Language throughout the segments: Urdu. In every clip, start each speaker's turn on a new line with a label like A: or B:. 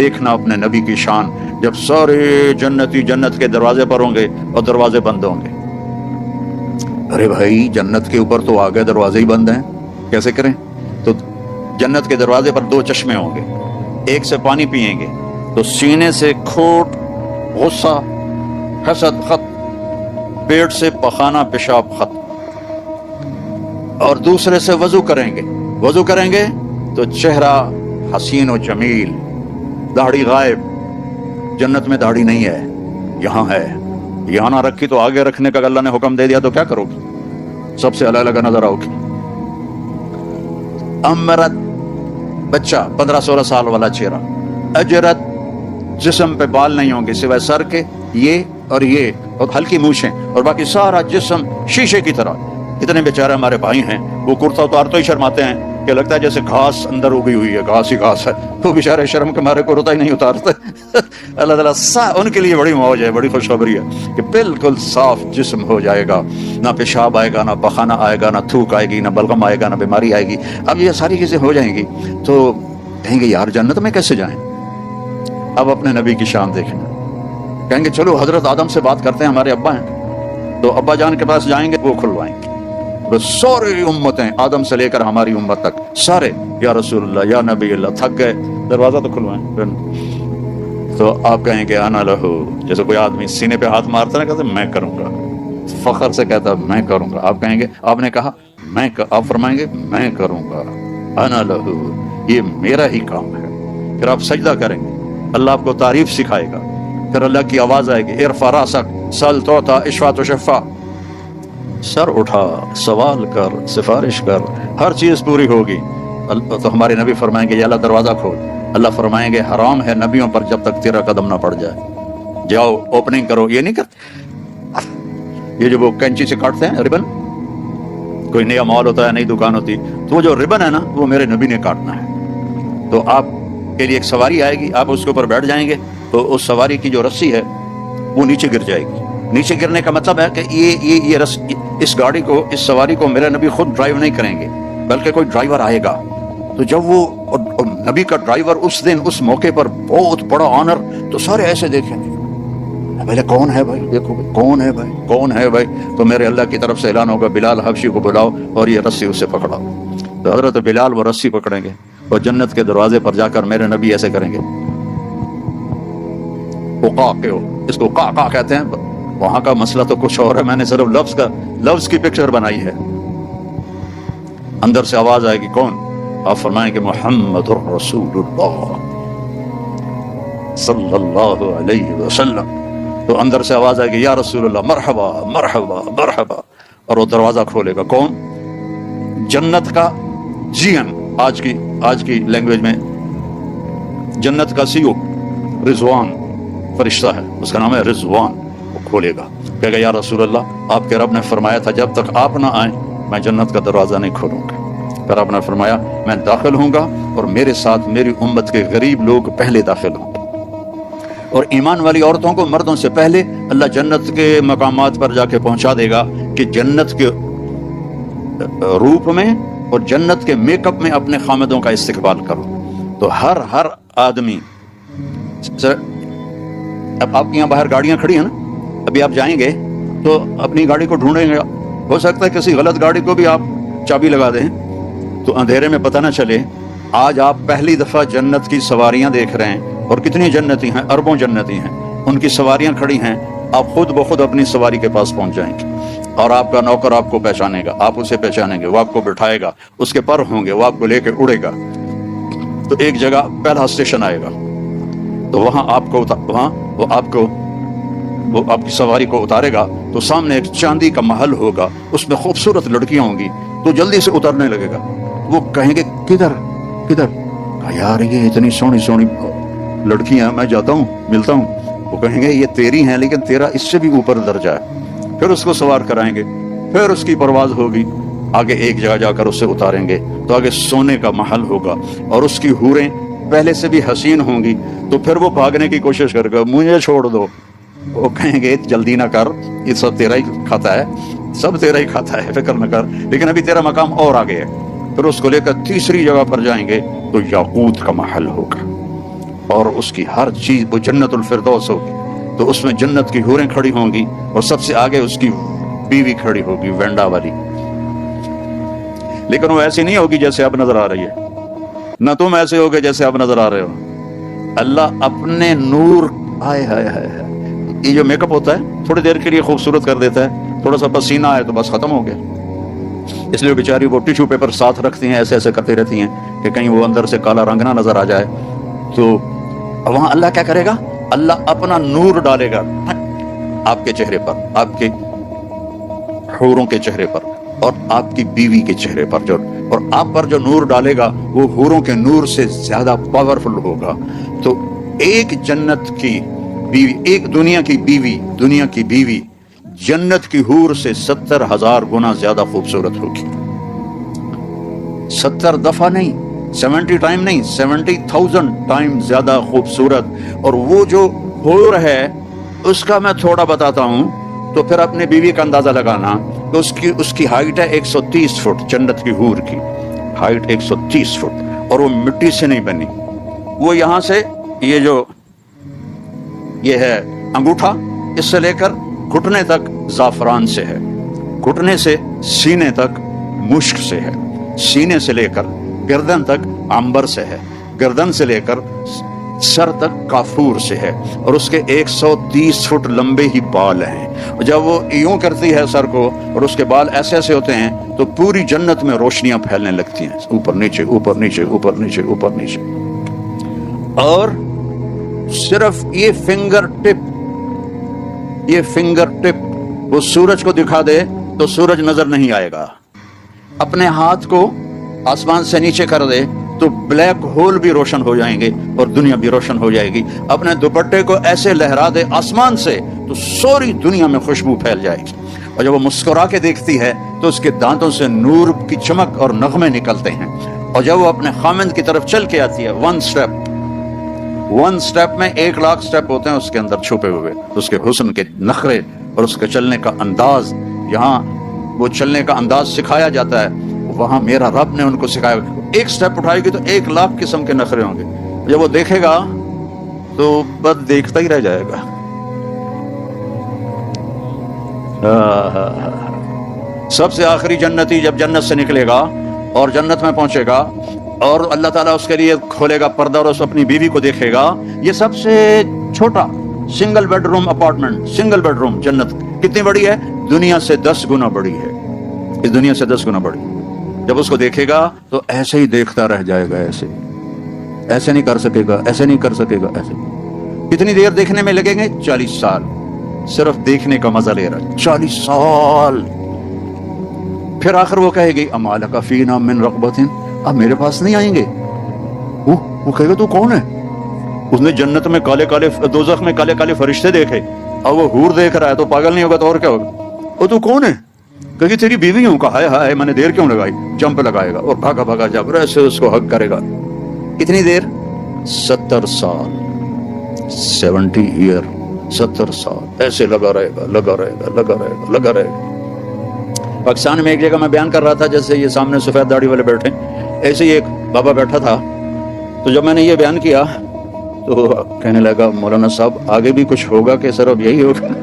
A: دیکھنا اپنے نبی کی شان جب سارے جنتی جنت کے دروازے پر ہوں گے اور دروازے بند ہوں گے۔ ارے بھائی جنت کے اوپر تو آگے دروازے ہی بند ہیں، کیسے کریں؟ تو جنت کے دروازے پر 2 چشمے ہوں گے، ایک سے پانی پیئیں گے تو سینے سے کھوٹ، غصہ، حسد ختم، پیٹ سے پخانہ پیشاب ختم، اور دوسرے سے وضو کریں گے تو چہرہ حسین و جمیل، داڑھی غائب۔ جنت میں داڑھی نہیں ہے، یہاں ہے، یہاں نہ رکھی تو آگے رکھنے کا اللہ نے حکم دے دیا تو کیا کرو گی؟ سب سے الگ الگ نظر آؤ گی۔ امرت، بچہ 15-16 سال والا چہرہ، اجرت، جسم پہ بال نہیں ہوں گے سوائے سر کے، یہ اور ہلکی مونچھیں، اور باقی سارا جسم شیشے کی طرح۔ اتنے بیچارے ہمارے بھائی ہیں وہ کرتا اتار تو ہی شرماتے ہیں کہ لگتا ہے جیسے گھاس اندر اگی ہوئی ہے، گھاس ہی گھاس ہے، وہ بیچارے شرم کے مارے کرتا ہی نہیں اتارتے۔ اللہ تعالیٰ ان کے لیے بڑی موج ہے، بڑی خوشخبری ہے کہ بالکل صاف جسم ہو جائے گا، نہ پیشاب آئے گا، نہ پخانہ آئے گا، نہ تھوک آئے گی، نہ بلغم آئے گا، نہ بیماری آئے گی۔ اب یہ ساری چیزیں ہو جائیں گی تو کہیں گے یار جنت میں کیسے جائیں؟ اب اپنے نبی کی شان دیکھنا، کہیں گے چلو حضرت آدم سے بات کرتے ہیں، ہمارے ابا ہیں تو ابا جان کے پاس جائیں گے، وہ کھلوائیں گے۔ بس ساری امتیں آدم سے لے کر ہماری امت تک سارے یا رسول اللہ یا نبی اللہ تھک گئے، دروازہ تو کھلوائیں۔ تو آپ کہیں گے انا لہو، جیسے کوئی آدمی سینے پہ ہاتھ مارتا ہے کہتے میں کروں گا، فخر سے کہتا میں کروں گا۔ آپ کہیں گے آپ نے کہا آپ فرمائیں گے میں کروں گا، انا لہو، یہ میرا ہی کام ہے۔ پھر آپ سجدہ کریں گے، اللہ آپ کو تعریف سکھائے گا، پھر اللہ کی آواز آئے گی ارفع راسک سل توتا اشفع تشفع، سر اٹھا، سوال کر، سفارش کر، ہر چیز پوری ہوگی۔ تو ہمارے نبی فرمائیں گے یا اللہ دروازہ کھول۔ اللہ فرمائیں گے حرام ہے نبیوں پر جب تک تیرا قدم نہ پڑ جائے، جاؤ اوپننگ کرو۔ یہ نہیں کرتے یہ جو وہ کینچی سے کاٹتے ہیں ربن، کوئی نیا مال ہوتا ہے، نئی دکان ہوتی، تو وہ جو ربن ہے نا وہ میرے نبی نے کاٹنا ہے۔ تو آپ کے لیے ایک سواری آئے گی، آپ اس کے اوپر بیٹھ جائیں گے تو اس سواری کی جو رسی ہے وہ نیچے گر جائے گی۔ نیچے گرنے کا مطلب ہے کہ اس گاڑی کو، اس سواری کو میرا نبی خود ڈرائیو نہیں کریں گے بلکہ کوئی ڈرائیور آئے گا۔ تو جب وہ نبی کا ڈرائیور اس دن اس موقع پر بہت بڑا آنر، تو سارے ایسے دیکھیں گے پہلے کون ہے بھائی، دیکھو کون ہے بھائی، کون ہے بھائی۔ تو میرے اللہ کی طرف سے اعلان ہوگا بلال حبشی کو بلاؤ اور یہ رسی اسے پکڑاؤ۔ تو حضرت بلال وہ رسی پکڑیں گے اور جنت کے دروازے پر جا کر میرے نبی ایسے کریں گے، اس کو قا کہتے ہیں، وہاں کا مسئلہ تو کچھ اور ہے، میں نے صرف لفظ کی پکچر بنائی ہے۔ اندر سے آواز آئے گی کون؟ آپ فرمائیں کہ محمد رسول اللہ صلی اللہ علیہ وسلم۔ تو اندر سے آواز آئے گی یا رسول اللہ مرحبا مرحبا مرحبا، اور وہ دروازہ کھولے گا کون؟ جنت کا جی ایم، آج کی لینگویج میں جنت کا سی او رضوان فرشتہ ہے، اس کا نام ہے رضوان۔ وہ کھولے گا، کہے گا یا رسول اللہ آپ کے رب نے فرمایا تھا جب تک آپ نہ آئیں میں جنت کا دروازہ نہیں کھولوں گا۔ پھر آپ نے فرمایا میں داخل ہوں گا اور میرے ساتھ میری امت کے غریب لوگ پہلے داخل ہوں گے، اور ایمان والی عورتوں کو مردوں سے پہلے اللہ جنت کے مقامات پر جا کے پہنچا دے گا کہ جنت کے روپ میں اور جنت کے میک اپ میں اپنے خامدوں کا استقبال کرو۔ تو ہر آدمی، اب آپ یہاں باہر گاڑیاں کھڑی ہیں نا، ابھی آپ جائیں گے تو اپنی گاڑی کو ڈھونڈیں گے، ہو سکتا ہے کسی غلط گاڑی کو بھی آپ چابی لگا دیں تو اندھیرے میں پتہ نہ چلے۔ آج آپ پہلی دفعہ جنت کی سواریاں دیکھ رہے ہیں، اور کتنی جنتی ہیں، اربوں جنتی ہیں، ان کی سواریاں کھڑی ہیں، آپ خود بخود اپنی سواری کے پاس پہنچ جائیں گے، اور آپ کا نوکر آپ کو پہچانے گا، آپ اسے پہچانیں گے، وہ آپ کو بٹھائے گا، اس کے پر ہوں گے، وہ آپ کو لے کے اڑے گا۔ تو ایک جگہ پہلا اسٹیشن آئے گا، تو وہاں وہ آپ کی سواری کو اتارے گا، تو سامنے ایک چاندی کا محل ہوگا، اس میں خوبصورت لڑکیاں ہوں گی، تو جلدی سے اترنے لگے گا۔ وہ کہیں گے کدھر؟ کہا یار یہ اتنی سونی لڑکیاں، میں جاتا ہوں ملتا ہوں۔ وہ کہیں گے یہ تیری ہیں لیکن تیرا اس سے بھی اوپر درجہ ہے۔ پھر اس کو سوار کرائیں گے، پھر اس کی پرواز ہوگی، آگے ایک جگہ جا کر اسے اتاریں گے، تو آگے سونے کا محل ہوگا، اور اس کی حوریں پہلے سے بھی حسین ہوں گی۔ تو پھر وہ بھاگنے کی کوشش کرے گا، مجھے چھوڑ دو۔ وہ کہیں گے جلدی نہ کر، یہ سب تیرا ہی کھاتا ہے، سب تیرا ہی کھاتا ہے، فکر نہ کر، لیکن ابھی تیرا مقام اور آگے ہے۔ پھر اس کو لے کر تیسری جگہ پر جائیں گے تو یاقوت کا محل ہوگا، اور اس کی ہر چیز وہ جنت الفردوس ہوگی، تو اس میں جنت کی حوریں کھڑی ہوں گی اور سب سے آگے اس کی بیوی کھڑی ہوگی وینڈا والی، لیکن وہ ایسی نہیں ہوگی جیسے اب نظر آ رہی ہے، نہ تم ایسے ہوگے جیسے اب نظر آ رہے ہو۔ اللہ اپنے نور، ہائے ہائے ہائے، یہ جو میک اپ ہوتا ہے تھوڑی دیر کے لیے خوبصورت کر دیتا ہے، تھوڑا سا پسینہ آئے تو بس ختم ہو گیا، اس لیے بیچاری وہ ٹیشو پیپر ساتھ رکھتی ہیں، ایسے ایسے کرتی رہتی ہیں کہ کہیں وہ اندر سے کالا رنگ نہ نظر آ جائے۔ تو وہاں اللہ کیا کرے گا؟ اللہ اپنا نور ڈالے گا آپ کے چہرے پر، آپ کے حوروں کے چہرے پر اور آپ کی بیوی کے چہرے پر، جو اور آپ پر جو نور ڈالے گا وہ حوروں کے نور سے زیادہ پاورفل ہوگا۔ تو ایک جنت کی بیوی، ایک دنیا کی بیوی جنت کی حور سے 70,000 گنا زیادہ خوبصورت ہوگی، 70 دفعہ نہیں، 70 ٹائم نہیں، 70,000 ٹائم زیادہ خوبصورت۔ اور وہ جو حور ہے اس کا میں تھوڑا بتاتا ہوں، تو پھر اپنے بیوی کا اندازہ لگانا کہ اس کی ہائٹ ہے 130 فٹ، جنت کی حور کی ہائٹ 130 فٹ، اور وہ مٹی سے نہیں بنی، وہ یہاں سے یہ ہے انگوٹھا، اس سے لے کر گھٹنے تک زعفران سے ہے، گھٹنے سے سینے تک مشک سے ہے، سینے سے لے کر گردن تک عنبر سے ہے، گردن سے لے کر سر تک کافور سے ہے، اور اس کے 130 فٹ لمبے ہی بال ہیں۔ جب وہ یوں کرتی ہے سر کو اور اس کے بال ایسے ایسے ہوتے ہیں تو پوری جنت میں روشنیاں پھیلنے لگتی ہیں، اوپر نیچے اوپر نیچے اوپر نیچے اوپر نیچے۔ اور صرف یہ فنگر ٹپ وہ سورج کو دکھا دے تو سورج نظر نہیں آئے گا، اپنے ہاتھ کو آسمان سے نیچے کر دے تو بلیک ہول بھی روشن ہو جائیں گے اور دنیا بھی روشن ہو جائے گی، اپنے دوپٹے کو ایسے لہرا دے آسمان سے تو ساری دنیا میں خوشبو پھیل جائے گی، اور جب وہ مسکرا کے دیکھتی ہے تو اس کے دانتوں سے نور کی چمک اور نغمے نکلتے ہیں، اور جب وہ اپنے خامند کی طرف چل کے آتی ہے، ون سٹیپ میں 1,00,000 سٹیپ ہوتے ہیں اس کے اندر چھپے ہوئے، اس کے حسن کے نخرے اور اس کے چلنے کا انداز، یہاں وہ چلنے کا انداز سکھایا جاتا ہے، وہاں میرا رب نے ان کو سکھایا، ایک سٹیپ اٹھائے گی تو 1,00,000 قسم کے نخرے ہوں گے، جب وہ دیکھے گا تو بس دیکھتا ہی رہ جائے گا۔ سب سے آخری جنتی جب جنت سے نکلے گا اور جنت میں پہنچے گا اور اللہ تعالیٰ اس کے لیے کھولے گا پردہ اور اس اپنی بیوی کو دیکھے گا، یہ سب سے چھوٹا single bed room apartment, single bed room جنت کتنی بڑی ہے؟ دنیا سے 10 گنا بڑی ہے، اس دنیا سے 10 گنا بڑی۔ جب اس کو دیکھے گا تو ایسے ہی دیکھتا رہ جائے گا، ایسے نہیں کر سکے گا، ایسے نہیں کر سکے گا، ایسے۔ کتنی دیر دیکھنے میں لگیں گے؟ 40 سال، صرف دیکھنے کا مزہ لے رہا ہے، 40 سال۔ پھر آخر وہ کہے گی اما لک فینا من رغبۃ، اب میرے پاس نہیں آئیں گے۔ وہ کہے گا تو کون ہے؟ اس نے جنت میں کالے کالے، دوزخ میں کالے کالے فرشتے دیکھے، اب وہ حور دیکھ رہا ہے تو پاگل نہیں ہوگا تو اور کیا ہوگا؟ وہ تو کون ہے؟ کہ تیری بیوی ہوں، کہا ہائے میں نے دیر کیوں لگائی، جمپ لگائے گا اور بھاگا بھاگا جب ایسے اس کو حق کرے گا۔ کتنی دیر؟ 70 سال، 70 ایئر، 70 سال ایسے لگا رہے گا، لگا رہے گا، لگا رہے گا، لگا رہے گا۔ پاکستان میں ایک جگہ میں بیان کر رہا تھا، جیسے یہ سامنے سفید داڑھی والے بیٹھے، ایسے ہی ایک بابا بیٹھا تھا، تو جب میں نے یہ بیان کیا تو کہنے لگا مولانا صاحب آگے بھی کچھ ہوگا کہ صرف یہی ہوگا؟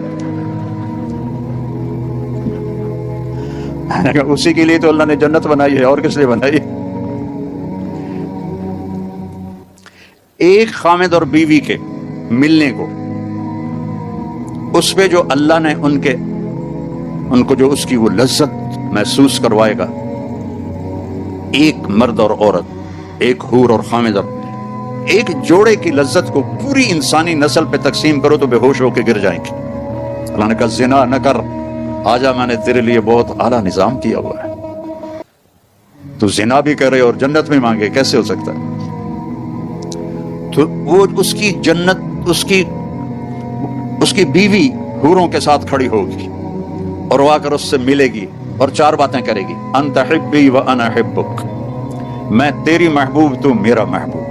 A: اسی کے لیے تو اللہ نے جنت بنائی ہے، اور کس لیے بنائی ہے؟ ایک خامد اور بیوی کے ملنے کو، اس پہ جو اللہ نے ان کو جو اس کی وہ لذت محسوس کروائے گا، ایک مرد اور عورت، ایک حور اور خامد، اور ایک جوڑے کی لذت کو پوری انسانی نسل پہ تقسیم کرو تو بے ہوش ہو کے گر جائیں گے۔ اللہ نے کہا زنا نہ کر، آجا میں نے تیرے لیے بہت اعلیٰ نظام کیا ہوا ہے، تو زنا بھی کرے اور جنت میں مانگے، کیسے ہو سکتا ہے؟ تو وہ اس کی جنت، اس کی بیوی حوروں کے ساتھ کھڑی ہوگی اور وہ آ کر اس سے ملے گی اور 4 باتیں کرے گی، انت حبی و انا حبک، میں تیری محبوب تو میرا محبوب،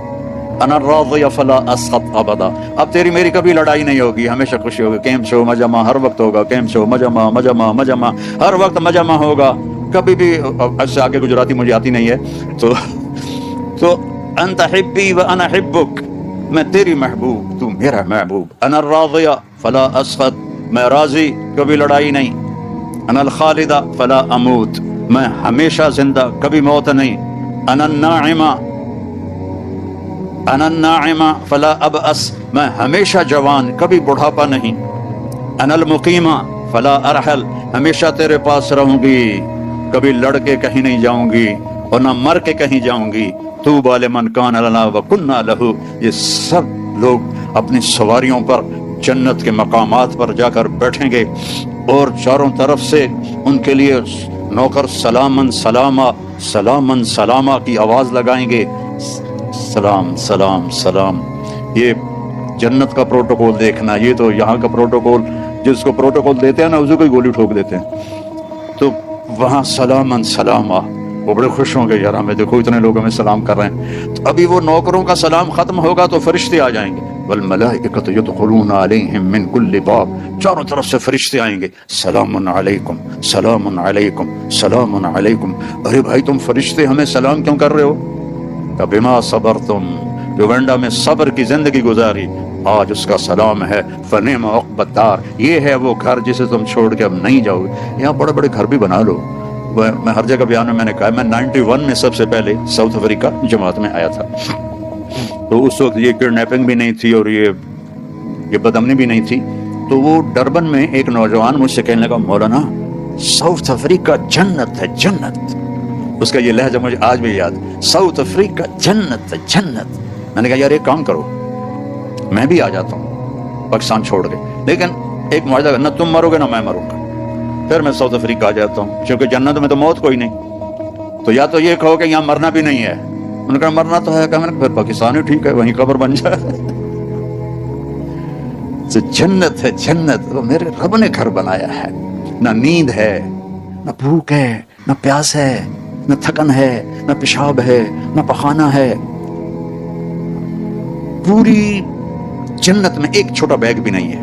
A: انا راضی فلا اسخط ابدا، اب تیری میری کبھی لڑائی نہیں ہوگی، ہمیشہ خوشی ہوگی، کیم شو مجمع ہر وقت ہوگا، کیم شو مجمع مجمع مجمع ہر وقت مجمع ہوگا، کبھی بھی اس سے آگے گجراتی مجھے آتی نہیں ہے، تو انت حبی و انا حبک، میں تیری محبوب تو میرا محبوب. انا الراضیہ فلا اسخط، میں راضی کبھی لڑائی نہیں. انا الخالدہ فلا اموت، میں ہمیشہ زندہ کبھی موت نہیں. انا الناعمہ انا الناعمہ فلا ابأس، میں ہمیشہ جوان کبھی بڑھاپا نہیں. انا المقیمہ فلا ارحل، ہمیشہ تیرے پاس رہوں گی کبھی لڑ کے کہیں نہیں جاؤں گی اور نہ مر کے کہیں جاؤں گی. طوبی لمن کان لنا وکنا لہ، یہ سب لوگ اپنی سواریوں پر جنت کے مقامات پر جا کر بیٹھیں گے اور چاروں طرف سے ان کے لیے نوکر سلامن سلامہ سلامن سلامہ کی آواز لگائیں گے. سلام سلام سلام. یہ جنت کا پروٹوکول دیکھنا، یہ تو یہاں کا پروٹوکول جس کو پروٹوکول دیتے ہیں نا اسے کوئی گولی ٹھوک دیتے ہیں. تو وہاں سلامن سلامہ، وہ بڑے خوش ہوں گے یار ہمیں دیکھو اتنے لوگ ہمیں سلام کر رہے ہیں. تو ابھی وہ نوکروں کا سلام ختم ہوگا تو فرشتے آ جائیں گے. والملائکۃ یدخلون علیہم من کل باب، چاروں طرف سے فرشتے آئیں گے. سلام علیکم سلام علیکم سلام علیکم. ارے بھائی تم فرشتے ہمیں سلام کیوں کر رہے ہو؟ بما صبرتم، جو ونڈا میں صبر کی زندگی گزاری آج اس کا سلام ہے. فنعم عقبی الدار، یہ ہے وہ گھر جسے تم چھوڑ کے اب نہیں جاؤ گے. یہاں بڑے بڑے گھر بھی بنا لو. میں ہر جگہ بیان میں نے کہا میں 91 میں سب سے پہلے ساؤتھ افریقہ جماعت میں آیا تھا. تو اس وقت یہ کڈنیپنگ بھی نہیں تھی اور یہ بدامنی بھی نہیں تھی. تو وہ ڈربن میں ایک نوجوان مجھ سے کہنے لگا مولانا ساؤتھ افریقہ جنت ہے جنت. اس کا یہ لہجہ مجھے آج بھی یاد. ساؤتھ افریقہ جنت ہے جنت. میں نے کہا یار ایک کام کرو، میں بھی آ جاتا ہوں پاکستان چھوڑ کے، لیکن ایک معاہدہ، نہ تم مرو گے نہ میں مروں گا، پھر میں ساؤتھ افریقہ آ جاتا ہوں کیونکہ جنت میں تو موت کوئی نہیں. تو یا تو یہ کہو کہ یہاں مرنا بھی نہیں ہے. انہوں نے کہا مرنا تو ہے. کہا میں نے پھر پاکستان ہی ٹھیک ہے، وہیں قبر بن جائے. جنت ہے جنت، وہ میرے رب نے گھر بنایا ہے. نہ نیند ہے، نہ بھوک ہے، نہ پیاس ہے، نہ تھکن ہے، نہ پیشاب ہے، نہ پخانہ ہے. پوری جنت میں ایک چھوٹا بیگ بھی نہیں ہے.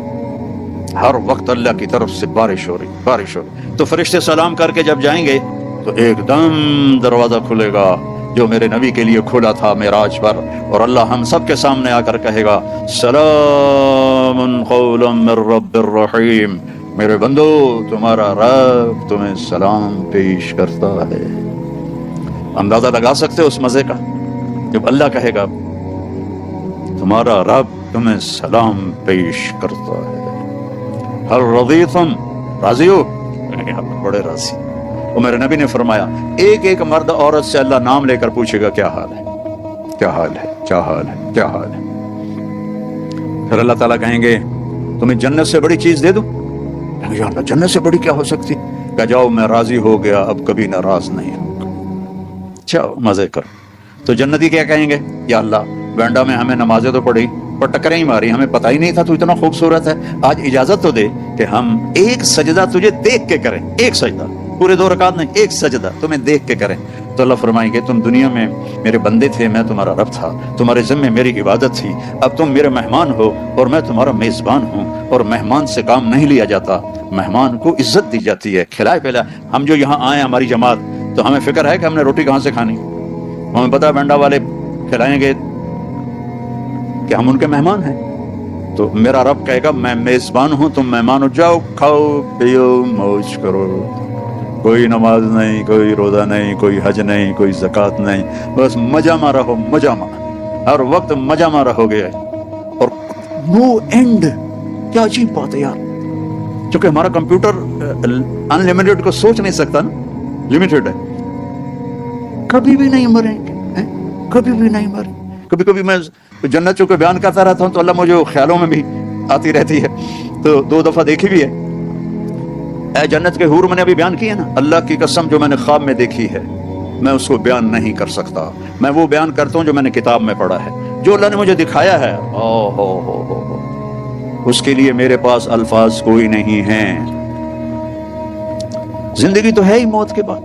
A: ہر وقت اللہ کی طرف سے بارش ہو رہی. تو فرشتے سلام کر کے جب جائیں گے تو ایک دم دروازہ کھلے گا جو میرے نبی کے لیے کھلا تھا معراج پر، اور اللہ ہم سب کے سامنے آ کر کہے گا سلام قولا من رب الرحیم. میرے بندو تمہارا رب تمہیں سلام پیش کرتا ہے. اندازہ لگا سکتے ہو اس مزے کا جب اللہ کہے گا تمہارا رب تمہیں سلام پیش کرتا ہے. ہر رضیتم، راضی ہو؟ بڑے راضی. اور میرے نبی نے فرمایا ایک ایک مرد عورت سے اللہ نام لے کر پوچھے گا کیا حال ہے کیا حال ہے کیا حال ہے کیا حال ہے. پھر اللہ تعالیٰ کہیں گے تمہیں جنت سے بڑی چیز دے دوں؟ یا اللہ جنت سے بڑی کیا ہو سکتی؟ کہ جاؤ میں راضی ہو گیا، اب کبھی ناراض نہیں ہوں گا، جاؤ مزے کرو. تو جنتی کیا کہیں گے؟ یا اللہ وینڈا میں ہمیں نمازیں تو پڑھی پر ٹکریں ہی ماری، ہمیں پتہ ہی نہیں تھا تو اتنا خوبصورت ہے. آج اجازت تو دے کہ ہم ایک سجدہ تجھے دیکھ کے کریں، ایک سجدہ، پورے 2 رکعت نہیں، ایک سجدہ تمہیں دیکھ کے کریں. تو اللہ فرمائیں گے تم دنیا میں میرے بندے تھے، میں تمہارا رب تھا، تمہارے ذمے میری عبادت تھی، اب تم میرے مہمان ہو اور میں تمہارا میزبان ہوں. اور مہمان سے کام نہیں لیا جاتا، مہمان کو عزت دی جاتی ہے، کھلائے پلائے. ہم جو یہاں آئے ہماری جماعت، تو ہمیں فکر ہے کہ ہم نے روٹی کہاں سے کھانی. ہمیں پتا ہے بنڈا والے کھلائیں گے کہ ہم ان کے مہمان ہیں. تو میرا رب کہے گا میں میزبان ہوں، تم مہمان ہو، جاؤ کھاؤ پیو موج کرو. کوئی نماز نہیں، کوئی روزہ نہیں، کوئی حج نہیں، کوئی زکوٰۃ نہیں، بس مجامہ رہو، مجامہ، ہر وقت مجامہ رہو گے. اور نو اینڈ. کیا عجیب بات ہے یار، چونکہ ہمارا کمپیوٹر ان لمیٹڈ کو سوچ نہیں سکتا نا، لمیٹڈ ہے. کبھی بھی نہیں مریں گے، کبھی بھی نہیں مریں. کبھی کبھی میں جنت چونکہ بیان کرتا رہتا ہوں تو اللہ مجھے خیالوں میں بھی آتی رہتی ہے، تو 2 دفعہ دیکھی بھی ہے. اے جنت کے حور میں نے ابھی بیان کی ہے نا، اللہ کی قسم جو میں نے خواب میں دیکھی ہے میں اس کو بیان نہیں کر سکتا. میں وہ بیان کرتا ہوں جو میں نے کتاب میں پڑھا ہے، جو اللہ نے مجھے دکھایا ہے. اس کے لیے میرے پاس الفاظ کوئی نہیں ہیں. زندگی تو ہے ہی موت کے بعد.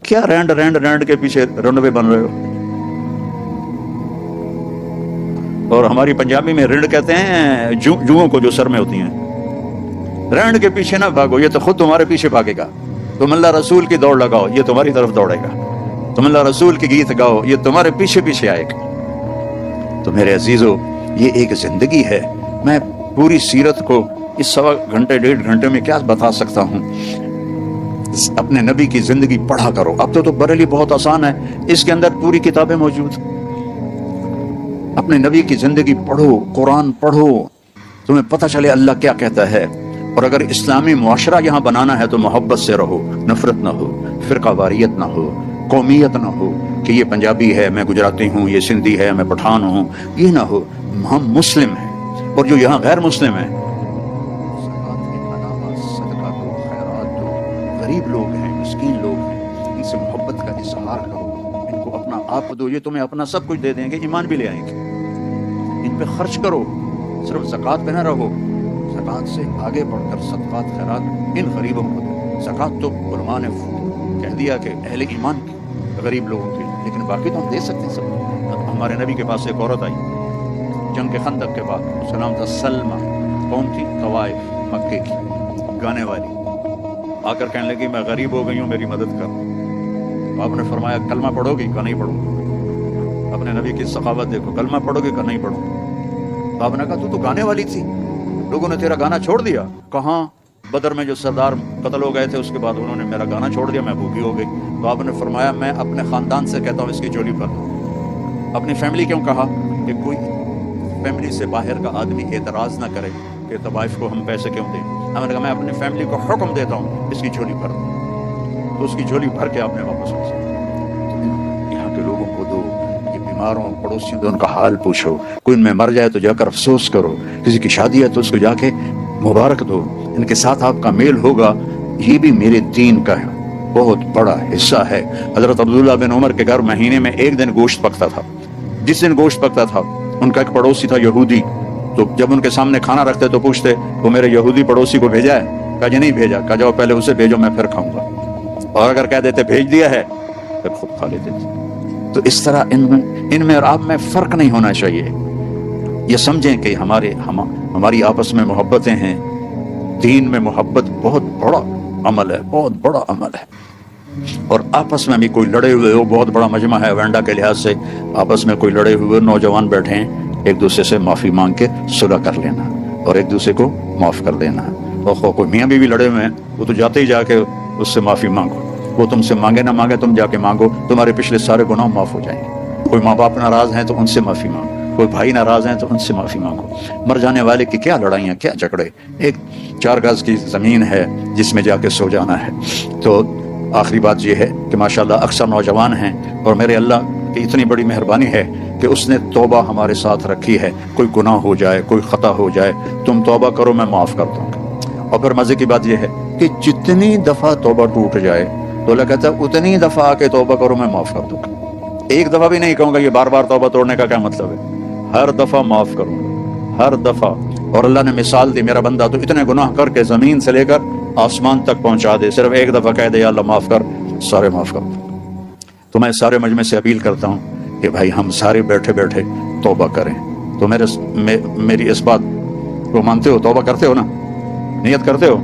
A: کیا رینڈ رینڈ رینڈ کے پیچھے رنڈوے بن رہے ہو. اور ہماری پنجابی میں رنڈ کہتے ہیں جوؤں کو جو سر میں ہوتی ہیں. رینڈ کے پیچھے نہ بھاگو، یہ تو خود تمہارے پیچھے بھاگے گا. تم اللہ رسول کی دوڑ لگاؤ، یہ تمہاری طرف دوڑے گا. تم اللہ رسول کے گیت گاؤ، یہ تمہارے پیچھے پیچھے آئے گا. تو میرے عزیزو یہ ایک زندگی ہے. میں پوری سیرت کو اس سوا گھنٹے 1.5 گھنٹے میں کیا بتا سکتا ہوں. اپنے نبی کی زندگی پڑھا کرو. اب تو بریلی بہت آسان ہے, اس کے اندر پوری کتابیں موجود. اپنے نبی کی زندگی پڑھو, قرآن پڑھو, تمہیں پتہ چلے اللہ کیا کہتا ہے. اور اگر اسلامی معاشرہ یہاں بنانا ہے تو محبت سے رہو, نفرت نہ ہو, فرقہ واریت نہ ہو, قومیت نہ ہو کہ یہ پنجابی ہے میں گجراتی ہوں, یہ سندھی ہے میں پٹھان ہوں. یہ نہ ہو. ہم مسلم ہیں, اور جو یہاں غیر مسلم ہیں غریب لوگ ہیں, مسکین لوگ ہیں, ان سے محبت کا اظہار کرو, ان کو اپنا آپ دو. یہ تمہیں اپنا سب کچھ دے دیں گے, ایمان بھی لے آئیں گے. ان پہ خرچ کرو, صرف زکوٰۃ پہ نہ رہو. زکوٰۃ سے آگے بڑھ کر صدقات خیرات ان غریبوں کو دو. زکوٰۃ تو علماء نے کہہ دیا کہ اہل ایمان کی, غریب لوگوں کی, لیکن باقی تو ہم دے سکتے ہیں سب. ہمارے نبی کے پاس ایک عورت آئی جنگ کے خندق کے بعد, اس کا نام تھا سلمہ. کون تھی؟ طوائف, مکے کی, گانے والی. آ کر کہنے لگی میں غریب ہو گئی ہوں, میری مدد کر. تو آپ نے فرمایا کلمہ پڑھو گی؟ کہ نہیں پڑھوں گی. اپنے نبی کی سخاوت دیکھو, کلمہ پڑھو گی؟ کہ نہیں پڑھوں گی. تو آپ نے کہا تو گانے والی تھی, لوگوں نے تیرا گانا چھوڑ دیا. کہاں؟ بدر میں جو سردار قتل ہو گئے تھے اس کے بعد انہوں نے میرا گانا چھوڑ دیا, میں بھوکی ہو گئی. تو آپ نے فرمایا میں اپنے خاندان سے کہتا ہوں اس کی چولی بھر دو. اپنی فیملی کیوں کہا؟ کہ کوئی فیملی سے باہر کا آدمی اعتراض نہ کرے کہ طوائف کو ہم پیسے کیوں دیں. ہم نے کہا میں اپنی فیملی کو حکم دیتا ہوں اس کی جھولی بھر دو. تو اس کی جھولی بھر کے آپ نے واپس بھیجا. یہاں کے لوگوں کو دو, یہ بیماروں پڑوسیوں دو, ان کا حال پوچھو. کوئی ان میں مر جائے تو جا کر افسوس کرو, کسی کی شادی ہے تو اس کو جا کے مبارک دو. ان کے ساتھ آپ کا میل ہوگا. یہ بھی میرے دین کا بہت بڑا حصہ ہے. حضرت عبداللہ بن عمر کے گھر مہینے میں 1 دن گوشت پکتا تھا. جس دن گوشت پکتا تھا ان کا ایک پڑوسی تھا یہودی, تو جب ان کے سامنے کھانا رکھتے تو پوچھتے وہ میرے یہودی پڑوسی کو بھیجا ہے؟ کہا جی نہیں بھیجا. کہا جاؤ پہلے اسے بھیجو, میں پھر کھاؤں گا. اور اگر کہہ دیتے بھیج دیا ہے پھر خود کھا لیتے تھے. تو اس طرح ان میں اور آپ میں فرق نہیں ہونا چاہیے. یہ سمجھیں کہ ہماری آپس میں محبتیں ہیں. دین میں محبت بہت بڑا عمل ہے, بہت بڑا عمل ہے. اور آپس میں بھی کوئی لڑے ہوئے ہو, بہت بڑا مجمع ہے وینڈا کے لحاظ سے, آپس میں کوئی لڑے ہوئے نوجوان بیٹھے ہیں, ایک دوسرے سے معافی مانگ کے صلح کر لینا اور ایک دوسرے کو معاف کر دینا. اور کوئی میاں بیوی لڑے ہوئے ہیں, وہ تو جاتے ہی جا کے اس سے معافی مانگو. وہ تم سے مانگے نہ مانگے, تم جا کے مانگو, تمہارے پچھلے سارے گناہ معاف ہو جائیں گے. کوئی ماں باپ ناراض ہیں تو ان سے معافی مانگو, کوئی بھائی ناراض ہیں تو ان سے معافی مانگو. مر جانے والے کی کیا لڑائیاں, کیا جھگڑے. ایک 4 گز کی زمین ہے جس میں جا کے سو جانا ہے. تو آخری بات یہ ہے کہ ماشاءاللہ اکثر نوجوان ہیں, اور میرے اللہ کی اتنی بڑی مہربانی ہے کہ اس نے توبہ ہمارے ساتھ رکھی ہے. کوئی گناہ ہو جائے, کوئی خطا ہو جائے, تم توبہ کرو میں معاف کر دوں گا. اور پھر مزے کی بات یہ ہے کہ جتنی دفعہ توبہ ٹوٹ جائے تو اللہ کہتا ہے اتنی دفعہ آ کے توبہ کرو میں معاف کر دوں گا. ایک دفعہ بھی نہیں کہوں گا. یہ بار بار توبہ توڑنے کا کیا مطلب ہے؟ ہر دفعہ معاف کروں گا, ہر دفعہ. اور اللہ نے مثال دی, میرا بندہ تو اتنے گناہ کر کے زمین سے لے کر آسمان تک پہنچا دے, صرف ایک دفعہ کہہ دے یا اللہ معاف کر, سارے معاف کر دوں. تو میں سارے مجمع سے اپیل کرتا ہوں کہ بھائی ہم سارے بیٹھے بیٹھے توبہ کریں. تو میری اس بات کو مانتے ہو, توبہ کرتے ہو نا, نیت کرتے ہو؟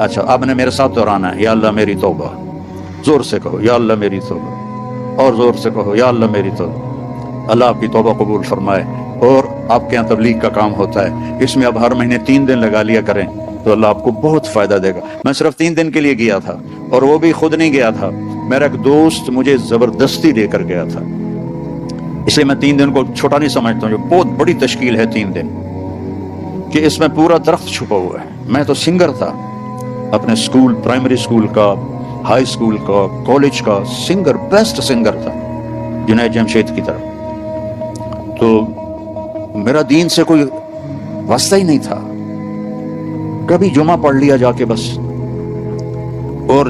A: اچھا, آپ نے میرے ساتھ دہرانا ہے, یا اللہ میری توبہ. زور سے کہو یا اللہ میری توبہ, اور زور سے کہو یا اللہ میری توبہ. اللہ آپ کی توبہ قبول فرمائے. اور آپ کے یہاں تبلیغ کا کام ہوتا ہے, اس میں اب ہر مہینے 3 دن لگا لیا کریں تو اللہ آپ کو بہت فائدہ دے گا. میں صرف 3 دن کے لیے گیا تھا, اور وہ بھی خود نہیں گیا تھا, میرا ایک دوست مجھے زبردستی لے کر گیا تھا. اس لیے میں 3 دن کو چھوٹا نہیں سمجھتا ہوں. جو بہت بڑی تشکیل ہے 3 دن, کہ اس میں پورا درخت چھپا ہوا ہے. میں تو سنگر تھا, اپنے اسکول, پرائمری اسکول کا, ہائی اسکول کا, کالج کا سنگر, بیسٹ سنگر تھا جنید جمشید کی طرف. تو میرا دین سے کوئی واسطہ ہی نہیں تھا. کبھی جمعہ پڑھ لیا جا کے بس, اور